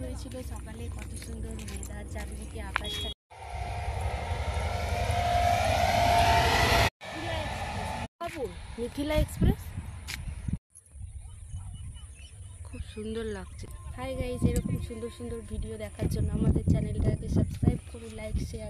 হয়েছিল সকালে, কত সুন্দর ওয়েদার, চারিদিকে আকাশটা। মিথিলা এক্সপ্রেস খুব সুন্দর লাগছে। হাই গাইস, এরকম সুন্দর সুন্দর ভিডিও দেখার জন্য আমাদের চ্যানেলটাকে সাবস্ক্রাইব করুন, লাইক শেয়ার।